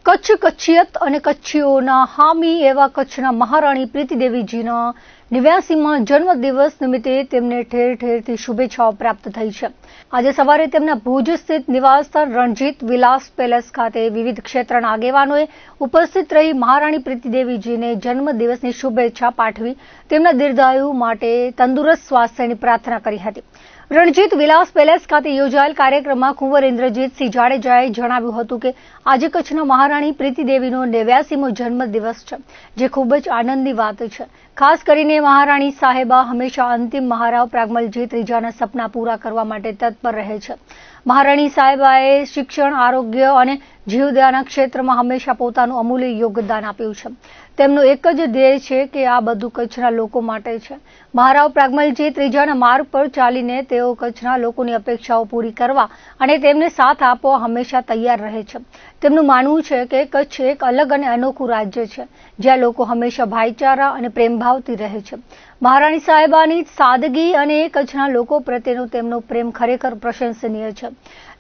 કચ્છ કચ્છિયત અને કચ્છીઓના હામી એવા કચ્છના મહારાણી પ્રીતિદેવીજીના 89મા જન્મદિવસ નિમિત્તે તેમને ઠેર ઠેરથી શુભેચ્છાઓ પ્રાપ્ત થઈ છે। આજે સવારે તેમના ભુજ સ્થિત નિવાસસ્થાન રણજીત વિલાસ પેલેસ ખાતે વિવિધ ક્ષેત્રના આગેવાનોએ ઉપસ્થિત રહી મહારાણી પ્રીતિદેવીજીને જન્મદિવસની શુભેચ્છા પાઠવી તેમના દીર્ઘાયુ માટે તંદુરસ્ત સ્વાસ્થ્યની પ્રાર્થના કરી હતી। રણજીત વિલાસ પેલેસ ખાતે યોજાયેલ કાર્યક્રમમાં કુંવર ઇન્દ્રજીતસિંહ જાડેજાએ જણાવ્યું હતું કે આજે કચ્છના મહારાણી પ્રીતિદેવીનો 89મો જન્મદિવસ છે, જે ખૂબ જ આનંદની વાત છે। ખાસ કરીને મહારાણી સાહેબા હંમેશા અંતિમ મહારાવ પ્રાગમલજી ત્રીજાના સપના પૂરા કરવા માટે તત્પર રહે છે। મહારાણી સાહેબાએ શિક્ષણ, આરોગ્ય અને જીવદયાના ક્ષેત્રમાં હંમેશા પોતાનું અમૂલ્ય યોગદાન આપ્યું છે। તેમનું એક જ ધ્યેય છે કે આ બધું કચ્છના લોકો માટે છે। મહારાવ પ્રાગમલજી ત્રીજાના માર્ગ પર ચાલીને તેઓ કચ્છના લોકોની અપેક્ષાઓ પૂરી કરવા અને તેમને સાથ આપવા હંમેશા તૈયાર રહે છે। તેમનું માનવું છે કે કચ્છ એક અલગ અને અનોખું રાજ્ય છે, જ્યાં લોકો હંમેશા ભાઈચારા અને પ્રેમભાવથી રહે છે। મહારાણી સાહેબાની સાદગી અને કચ્છના લોકો પ્રત્યેનો તેમનો પ્રેમ ખરેખર પ્રશંસનીય છે।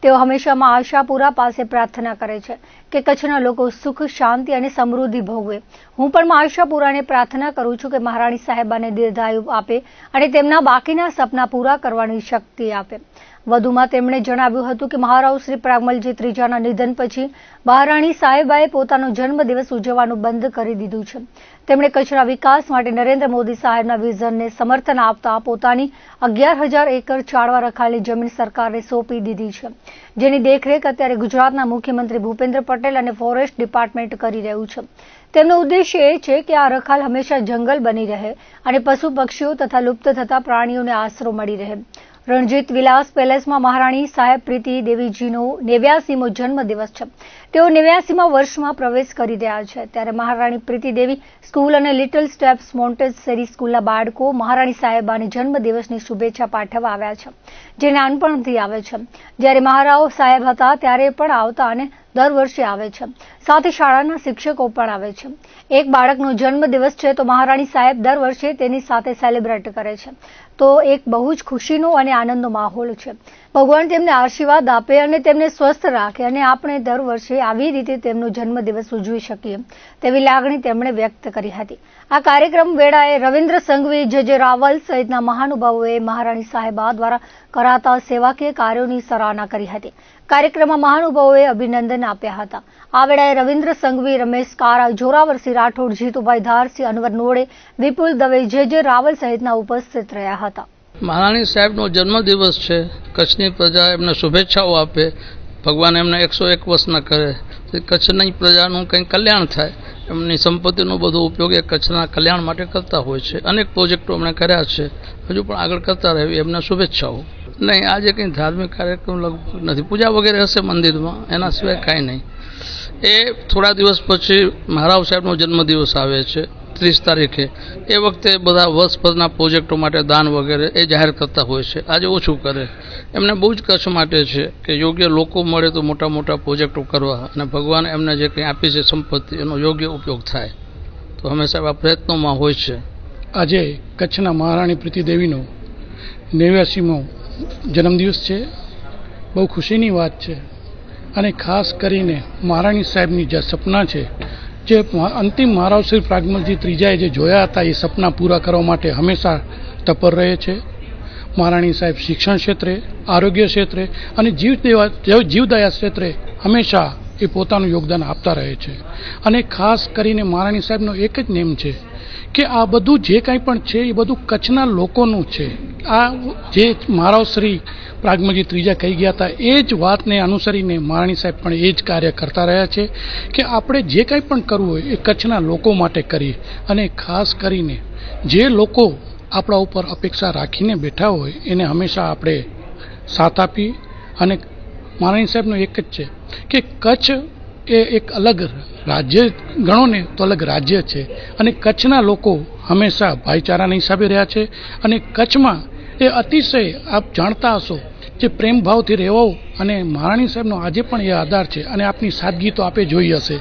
તેઓ હંમેશા આશાપુરા પાસે પ્રાર્થના કરે છે કે કચ્છના લોકો સુખ, શાંતિ અને સમૃદ્ધિ ભોગવે। હું પણ આશાપુરાને પ્રાર્થના કરું છું કે મહારાણી સાહેબાને દીર્ઘાયુ આપે અને તેમના બાકીના સપના પૂરા કરવાની શક્તિ આપે। વધુમાં તેમણે જણાવ્યું હતું કે મહારાવ શ્રી પ્રાગમલજી ત્રીજાના નિધન પછી મહારાણી સાહેબાએ પોતાનો જન્મદિવસ ઉજવવાનું બંધ કરી દીધું છે। તેમણે કચ્છના વિકાસ માટે નરેન્દ્ર મોદી સાહેબના વિઝનને સમર્થન આપતા પોતાની 11,000 એકર છાળવા રખાયેલી જમીન સરકારને સોંપી દીધી છે, જેની દેખરેખ અત્યારે ગુજરાતના મુખ્યમંત્રી ભૂપેન્દ્ર પટેલ અને ફોરેસ્ટ ડિપાર્ટમેન્ટ કરી રહ્યું છે। તેમનો ઉદ્દેશ્ય એ છે કે આ રખાલ હંમેશા જંગલ બની રહે અને પશુ પક્ષીઓ તથા લુપ્ત થતા પ્રાણીઓને આશરો મળી રહે। રણજીત વિલાસ પેલેસમાં મહારાણી સાહેબ પ્રીતિ દેવીજીનો 89મો જન્મદિવસ છે। તેઓ 89મા વર્ષમાં પ્રવેશ કરી રહ્યા છે, ત્યારે મહારાણી પ્રીતિદેવી સ્કૂલ અને લિટલ સ્ટેપ્સ મોન્ટેસરી સ્કૂલના બાળકો મહારાણી સાહેબાની જન્મદિવસની શુભેચ્છા પાઠવવા આવ્યા છે, જે નાનપણથી આવે છે। જ્યારે મહારાવ સાહેબ હતા ત્યારે પણ આવતા અને દર વર્ષે આવે છે, સાથે શાળાના શિક્ષકો પણ આવે છે। એક બાળકનો જન્મદિવસ છે તો મહારાણી સાહેબ દર વર્ષે તેની સાથે સેલિબ્રેટ કરે છે, તો એક બહુ જ ખુશીનો અને આનંદનો માહોલ છે। ભગવાન તેમને આશીર્વાદ આપે અને તેમને સ્વસ્થ રાખે અને આપણે દર વર્ષે આવી રીતે તેમનો જન્મદિવસ ઉજવી શકીએ તેવી લાગણી તેમણે વ્યક્ત કરી હતી। આ કાર્યક્રમ વેળાએ રવિન્દ્ર સંઘવી, જે રાવલ સહિતના મહાનુભાવોએ મહારાણી સાહેબા દ્વારા કરાતા સેવાકીય કાર્યોની સરાહના કરી હતી। કાર્યક્રમમાં મહાનુભાવોએ અભિનંદન આપ્યા હતા। આ વેળાએ રવિન્દ્ર સંઘવી, રમેશ કારા, જોરાવરસિંહ રાઠોડ, જીતુભાઈ ધારસિંહ, અનવર નોડે, વિપુલ દવે, જે રાવલ સહિતના ઉપસ્થિત રહ્યા હતા। મહારાણી સાહેબનો જન્મદિવસ છે, કચ્છની પ્રજા એમને શુભેચ્છાઓ આપે, ભગવાન એમને 101 વર્ષના કરે, કચ્છની પ્રજાનું કંઈ કલ્યાણ થાય, એમની સંપત્તિનો બધો ઉપયોગ એ કચ્છના કલ્યાણ માટે કરતા હોય છે। અનેક પ્રોજેક્ટો એમણે કર્યા છે, હજુ પણ આગળ કરતા રહે એમને શુભેચ્છાઓ। નહીં, આજે કંઈ ધાર્મિક કાર્યક્રમ લગભગ નથી, પૂજા વગેરે હશે મંદિરમાં, એના સિવાય કાંઈ નહીં। એ થોડા દિવસ પછી મહારાવ સાહેબનો જન્મદિવસ આવે છે 30 તારીખે, એ વખતે બધા વર્ષભરના પ્રોજેક્ટો માટે દાન વગેરે એ જાહેર કરતા હોય છે। આજે ઓછું કરે, એમને બહુ જ કચ્છ માટે છે કે યોગ્ય લોકો મળે તો મોટા મોટા પ્રોજેક્ટો કરવા અને ભગવાન એમને જે કંઈ આપી છે સંપત્તિ એનો યોગ્ય ઉપયોગ થાય, તો હંમેશા આ પ્રયત્નોમાં હોય છે। આજે કચ્છના મહારાણી પ્રીતિદેવીનો 89મો જન્મદિવસ છે, બહુ ખુશીની વાત છે અને ખાસ કરીને મહારાણી સાહેબની જે સપના છે, જે અંતિમ મહારાવ શ્રી પ્રાગમલજી ત્રીજાએ જે જોયા હતા, એ સપના પૂરા કરવા માટે હંમેશા તત્પર રહે છે। મહારાણી સાહેબ શિક્ષણ ક્ષેત્રે, આરોગ્ય ક્ષેત્રે અને જીવદયા ક્ષેત્રે હંમેશા એ પોતાનું યોગદાન આપતા રહે છે અને ખાસ કરીને મહારાણી સાહેબનો એક જ નેમ છે કે આ બધું જે કંઈ પણ છે એ બધું કચ્છના લોકોનું છે। આ જે મહારાવ શ્રી પ્રાગમલજી ત્રીજા કહી ગયા હતા, એ જ વાતને અનુસરીને મહારાણી સાહેબ પણ એ જ કાર્ય કરતા રહ્યા છે કે આપણે જે કંઈ પણ કરવું હોય એ કચ્છના લોકો માટે કરીએ અને ખાસ કરીને જે લોકો આપણા ઉપર અપેક્ષા રાખીને બેઠા હોય એને હંમેશા આપણે સાથ આપી। અને મહારાણી સાહેબનો એક જ છે કે કચ્છ એ એક અલગ રાજ્ય ગણો ને તો અલગ રાજ્ય છે અને કચ્છના લોકો હંમેશા ભાઈચારાના હિસાબે રહ્યા છે અને કચ્છમાં એ અતિશય આપ જાણતા હશો જે પ્રેમ ભાવથી રહેવો અને મહારાણી સાહેબનો આજે પણ એ આધાર છે અને આપની સાદગી તો આપે જોઈ હશે।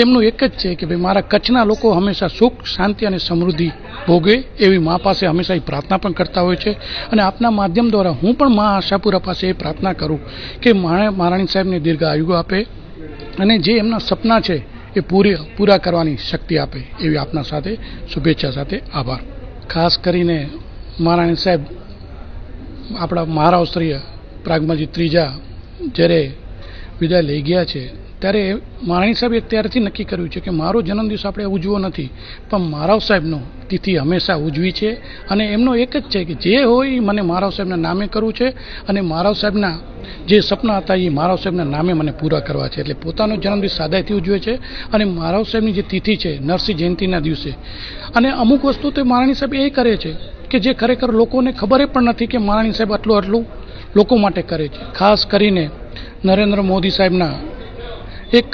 એમનું એક જ છે કે ભાઈ મારા કચ્છના લોકો હંમેશા સુખ, શાંતિ અને સમૃદ્ધિ ભોગવે એવી મા પાસે હંમેશા એ પ્રાર્થના પણ કરતા હોય છે અને આપના માધ્યમ દ્વારા હું પણ મા આશાપુરા પાસે એ પ્રાર્થના કરું કે મહારાણી સાહેબને દીર્ઘ આયુ આપે અને જે એમના સપના છે એ પૂરા કરવાની શક્તિ આપે એવી આપના સાથે શુભેચ્છા સાથે આભાર. ખાસ કરીને મહારાણી સાહેબ આપણા મહારાવશ્રીય પ્રાગમાજી ત્રીજા જ્યારે વિદાય લઈ ગયા છે ત્યારે મહારાણી સાહેબે ત્યારથી નક્કી કર્યું છે કે મારો જન્મદિવસ આપણે ઉજવો નથી, પણ મારાવ સાહેબનો તિથિ હંમેશા ઉજવી છે. અને એમનો એક જ છે કે જે હોય એ મને મારાવ સાહેબના નામે કરવું છે અને મારાવ સાહેબના જે સપના હતા એ મારાવ સાહેબના નામે મને પૂરા કરવા છે. એટલે પોતાનો જન્મદિવસ સાદાઈથી ઉજવે છે. અને મારાવ સાહેબની જે તિથિ છે નરસિંહ જયંતિના દિવસે, અને અમુક વસ્તુ તો મહારાણી સાહેબ એ કરે છે કે જે ખરેખર લોકોને ખબર પણ નથી કે મહારાણી સાહેબ આટલું લોકો માટે કરે છે. ખાસ કરીને નરેન્દ્ર મોદી સાહેબના એક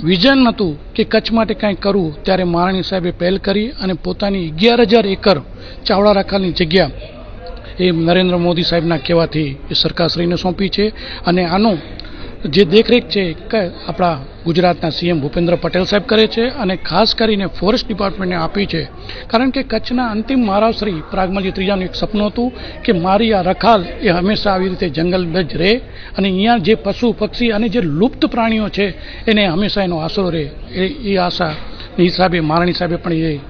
વિઝન હતું કે કચ્છ માટે કંઈક કરવું, ત્યારે મહારાણી સાહેબે પહેલ કરી અને પોતાની 11,000 એકર ચાવડા રાખાલની જગ્યા એ નરેન્દ્ર મોદી સાહેબના કહેવાથી એ સરકારશ્રીને સોંપી છે. અને આનો જે દેખરેખ છે કે આપણા ગુજરાતના સીએમ ભૂપેન્દ્ર પટેલ સાહેબ કરે છે અને ખાસ કરીને ફોરેસ્ટ ડિપાર્ટમેન્ટને આપી છે. કારણ કે કચ્છના અંતિમ મહારાવશ્રી પ્રાગમાજી ત્રીજાનું એક સપનું હતું કે મારી આ રખાલ એ હંમેશા આવી રીતે જંગલ જ રહે અને અહીંયા જે પશુ પક્ષી અને જે લુપ્ત પ્રાણીઓ છે એને હંમેશા એનો આશરો રહે. એ આશાની હિસાબે મહારાણી સાહેબે પણ એ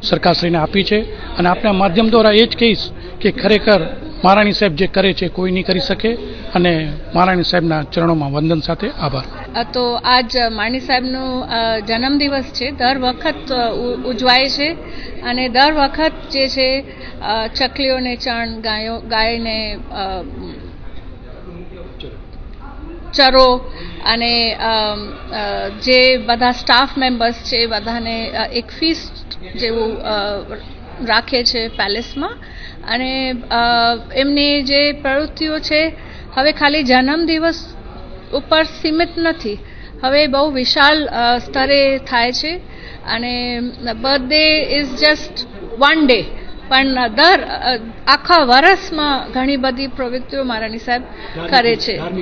સરકારશ્રીને આપી છે. અને આપણા માધ્યમ દ્વારા એ જ કહીશ કે ખરેખર મહારાણી સાહેબ જે કરે છે કોઈ નહીં કરી શકે. અને મહારાણી સાહેબના ચરણોમાં વંદન સાથે આભાર. તો આજ માણી સાહેબનો જન્મદિવસ છે, દર વખત ઉજવાય છે. અને દર વખત જે છે ચકલીઓને ચણ, ગાયને ચરો અને જે બધા સ્ટાફ મેમ્બર્સ છે બધાને એક ફીસ્ટ જેવું રાખે છે પેલેસમાં. અને એમની જે પ્રવૃત્તિઓ છે હવે ખાલી જન્મદિવસ ઉપર સીમિત નથી, હવે બહુ વિશાળ સ્તરે થાય છે. અને birthday is just one day, પણ આખા વર્ષમાં ઘણી બધી પ્રવૃત્તિઓ મહારાણી સાહેબ કરે છે.